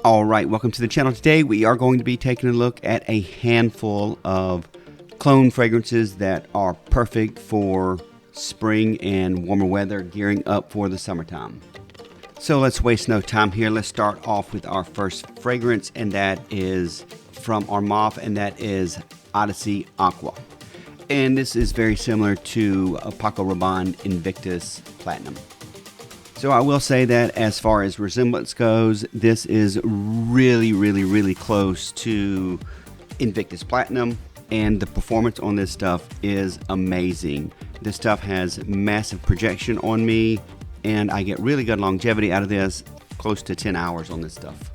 All right, welcome to the channel. Today we are going to be taking a look at a handful of clone fragrances that are perfect for spring and warmer weather, gearing up for the summertime. So let's waste no time here. Let's start off with our first fragrance, and that is from Armaf, and that is Odyssey Aqua. And this is very similar to Paco Rabanne Invictus Platinum. So I will say that as far as resemblance goes, this is really close to Invictus Platinum, and the performance on this stuff is amazing. This stuff has massive projection on me, and I get really good longevity out of this, close to 10 hours on this stuff.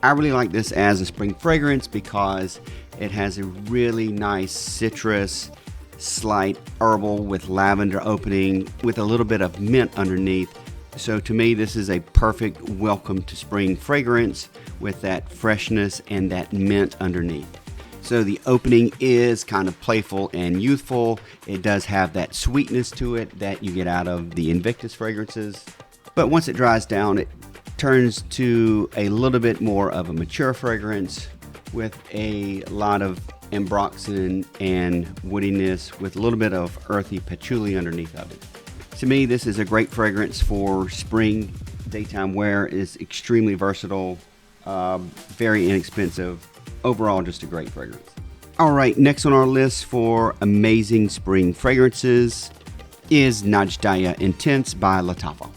I really like this as a spring fragrance because it has a really nice citrus, slight herbal with lavender opening with a little bit of mint underneath. So to me, this is a perfect welcome to spring fragrance with that freshness and that mint underneath. So the opening is kind of playful and youthful. It does have that sweetness to it that you get out of the Invictus fragrances. But once it dries down, it turns to a little bit more of a mature fragrance with a lot of ambroxan and woodiness with a little bit of earthy patchouli underneath of it. To me, this is a great fragrance for spring daytime wear. It's extremely versatile, very inexpensive. Overall, just a great fragrance. All right, next on our list for amazing spring fragrances is Najdia Intense by Lattafa.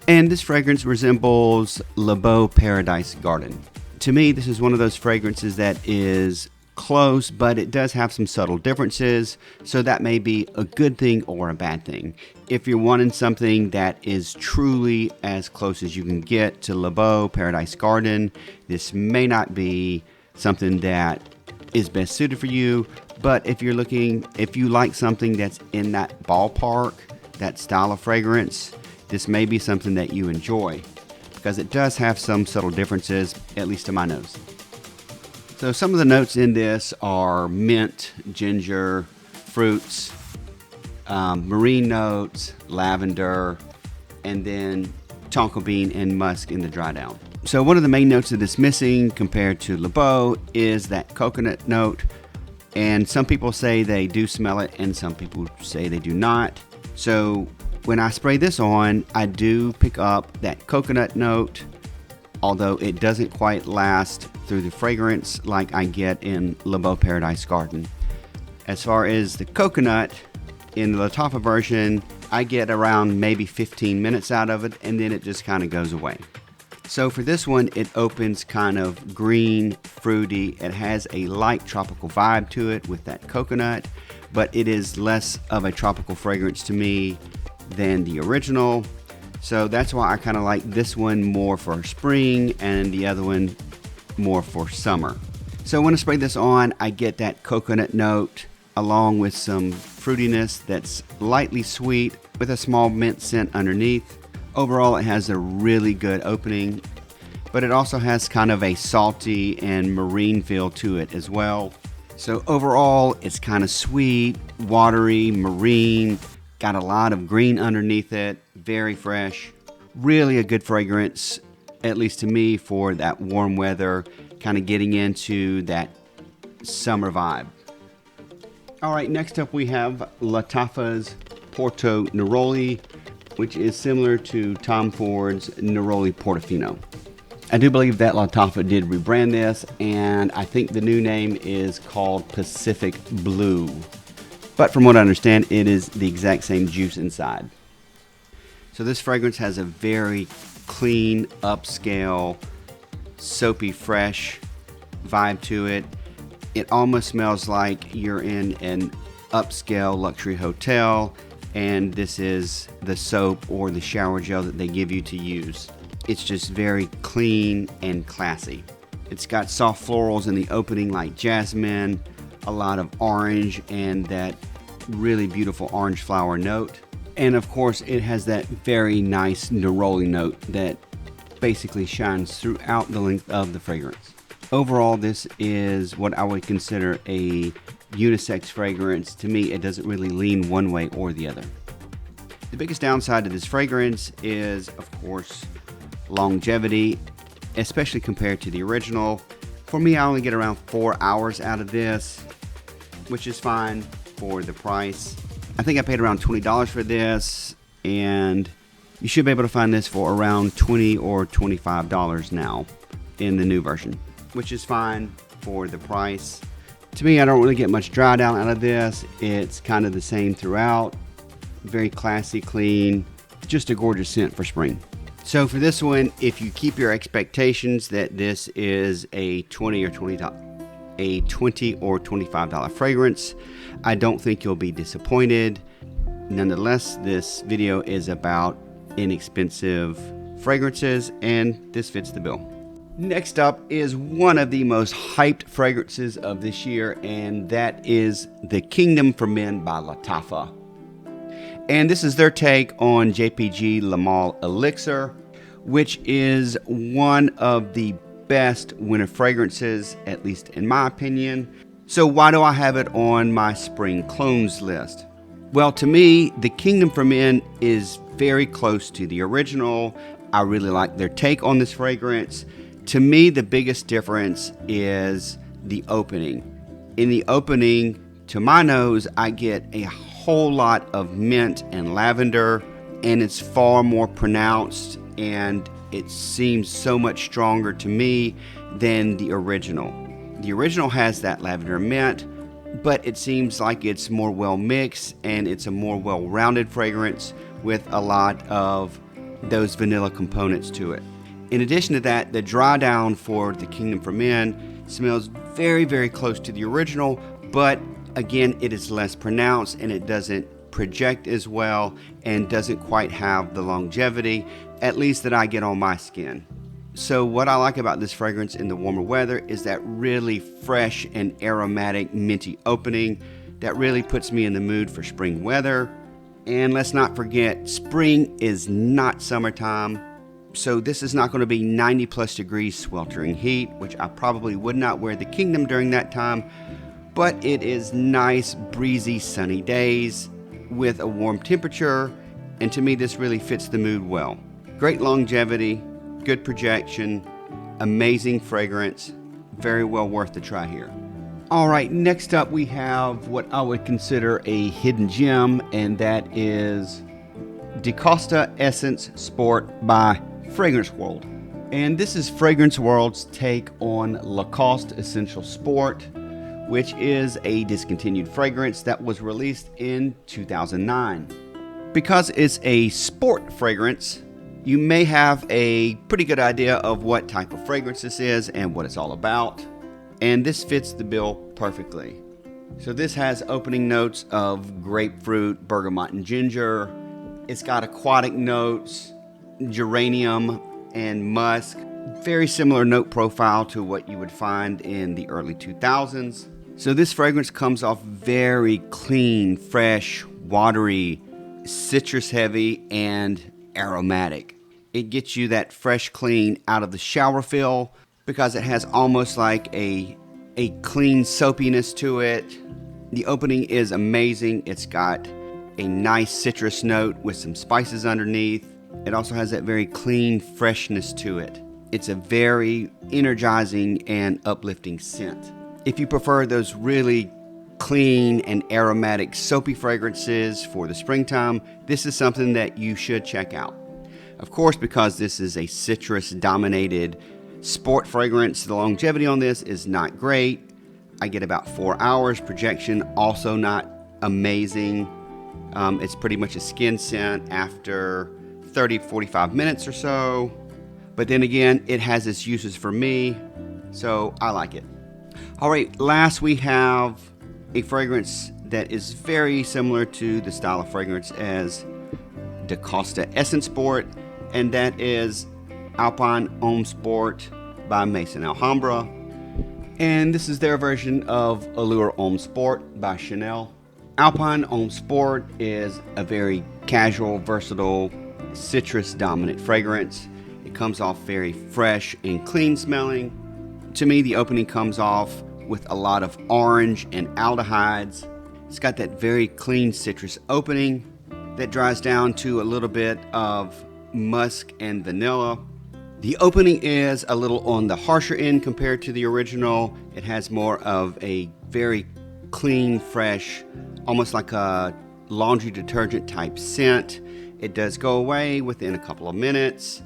And this fragrance resembles Le Beau Paradise Garden. To me, this is one of those fragrances that is close, but it does have some subtle differences, so that may be a good thing or a bad thing. If you're wanting something that is truly as close as you can get to Le Beau Paradise Garden, this may not be something that is best suited for you. But if you like something that's in that ballpark, that style of fragrance, this may be something that you enjoy because it does have some subtle differences, at least to my nose. So some of the notes in this are mint, ginger, fruits, marine notes, lavender, and then tonka bean and musk in the dry down. So one of the main notes that is missing compared to Le Beau is that coconut note. And some people say they do smell it, and some people say they do not. So when I spray this on, I do pick up that coconut note, although it doesn't quite last through the fragrance like I get in Le Beau Paradise Garden. As far as the coconut, in the Lattafa version, I get around maybe 15 minutes out of it, and then it just kind of goes away. So for this one, it opens kind of green, fruity. It has a light tropical vibe to it with that coconut, but it is less of a tropical fragrance to me than the original. So that's why I kind of like this one more for spring and the other one more for summer. So when I spray this on, I get that coconut note along with some fruitiness that's lightly sweet with a small mint scent underneath. Overall, it has a really good opening, but it also has kind of a salty and marine feel to it as well. So overall, it's kind of sweet, watery, marine, got a lot of green underneath it, very fresh. Really a good fragrance, at least to me, for that warm weather, kind of getting into that summer vibe. All right, next up we have Lattafa's Porto Neroli, which is similar to Tom Ford's Neroli Portofino. I do believe that Lattafa did rebrand this, and I think the new name is called Pacific Blue. But from what I understand, it is the exact same juice inside. So this fragrance has a very clean, upscale, soapy, fresh vibe to it. It almost smells like you're in an upscale luxury hotel, and this is the soap or the shower gel that they give you to use. It's just very clean and classy. It's got soft florals in the opening like jasmine, a lot of orange, and that really beautiful orange flower note. And of course, it has that very nice neroli note that basically shines throughout the length of the fragrance. Overall, this is what I would consider a unisex fragrance. To me, it doesn't really lean one way or the other. The biggest downside to this fragrance is, of course, longevity. especially compared to the original. For me, I only get around 4 hours out of this, which is fine for the price. I think I paid around $20 for this, and you should be able to find this for around $20 or $25 now in the new version, which is fine for the price. To me, I don't really get much dry down out of this. It's kind of the same throughout. Very classy, clean, just a gorgeous scent for spring. So for this one, if you keep your expectations that this is a $20 or $25 fragrance, I don't think you'll be disappointed. Nonetheless, this video is about inexpensive fragrances, and this fits the bill. Next up is one of the most hyped fragrances of this year, and that is The Kingdom for Men by Lattafa. And this is their take on JPG Le Male Elixir, which is one of the best winter fragrances, at least in my opinion. So why do I have it on my spring clones list? Well, to me, The Kingdom for Men is very close to the original. I really like their take on this fragrance. To me, the biggest difference is the opening. In the opening, to my nose, I get a whole lot of mint and lavender, and it's far more pronounced, and it seems so much stronger to me than the original. The original has that lavender mint, but it seems like it's more well mixed, and it's a more well-rounded fragrance with a lot of those vanilla components to it. In addition to that, the dry down for The Kingdom for Men smells very, very close to the original, but again, it is less pronounced, and it doesn't project as well and doesn't quite have the longevity, at least that I get on my skin. So what I like about this fragrance in the warmer weather is that really fresh and aromatic minty opening that really puts me in the mood for spring weather. And let's not forget, spring is not summertime. So this is not going to be 90 plus degrees sweltering heat, which I probably would not wear The Kingdom during that time, but it is nice, breezy, sunny days with a warm temperature, and to me this really fits the mood well. Great longevity, good projection, amazing fragrance, very well worth the try here. Alright, next up we have what I would consider a hidden gem, and that is Decosta Essence Sport by Fragrance World. And this is Fragrance World's take on Lacoste Essential Sport, which is a discontinued fragrance that was released in 2009. Because it's a sport fragrance, you may have a pretty good idea of what type of fragrance this is and what it's all about. And this fits the bill perfectly. So this has opening notes of grapefruit, bergamot, and ginger. It's got aquatic notes, geranium, and musk. Very similar note profile to what you would find in the early 2000s. So this fragrance comes off very clean, fresh, watery, citrus heavy, and aromatic. It gets you that fresh, clean out of the shower feel because it has almost like a clean soapiness to it. The opening is amazing. It's got a nice citrus note with some spices underneath. It also has that very clean freshness to it. It's a very energizing and uplifting scent. If you prefer those really clean and aromatic soapy fragrances for the springtime, this is something that you should check out. Of course, because this is a citrus dominated sport fragrance, the longevity on this is not great. I get about 4 hours. Projection also not amazing. It's pretty much a skin scent after 30-45 minutes or so. But then again, it has its uses for me, so I like it. Alright, last we have a fragrance that is very similar to the style of fragrance as Decosta Essence Sport, and that is Alpine Homme Sport by Maison Alhambra. And this is their version of Allure Homme Sport by Chanel. Alpine Homme Sport is a very casual, versatile, citrus dominant fragrance. It comes off very fresh and clean smelling. To me, the opening comes off with a lot of orange and aldehydes. It's got that very clean citrus opening that dries down to a little bit of musk and vanilla. The opening is a little on the harsher end compared to the original. It has more of a very clean, fresh, almost like a laundry detergent type scent. It does go away within a couple of minutes,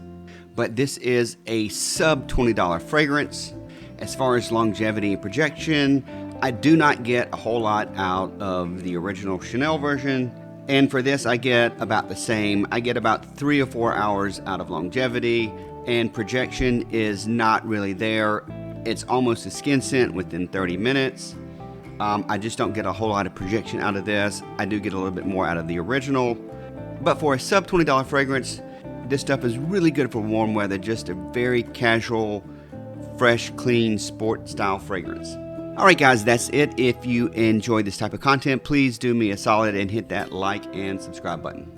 but this is a sub $20 fragrance. As far as longevity and projection, I do not get a whole lot out of the original Chanel version, and for this I get about the same. I get about 3 or 4 hours out of longevity, and projection is not really there. It's almost a skin scent within 30 minutes. I just don't get a whole lot of projection out of this. I do get a little bit more out of the original, but for a sub $20 fragrance, this stuff is really good for warm weather. Just a very casual, fresh, clean, sport style fragrance. Alright guys, that's it. If you enjoy this type of content, please do me a solid and hit that like and subscribe button.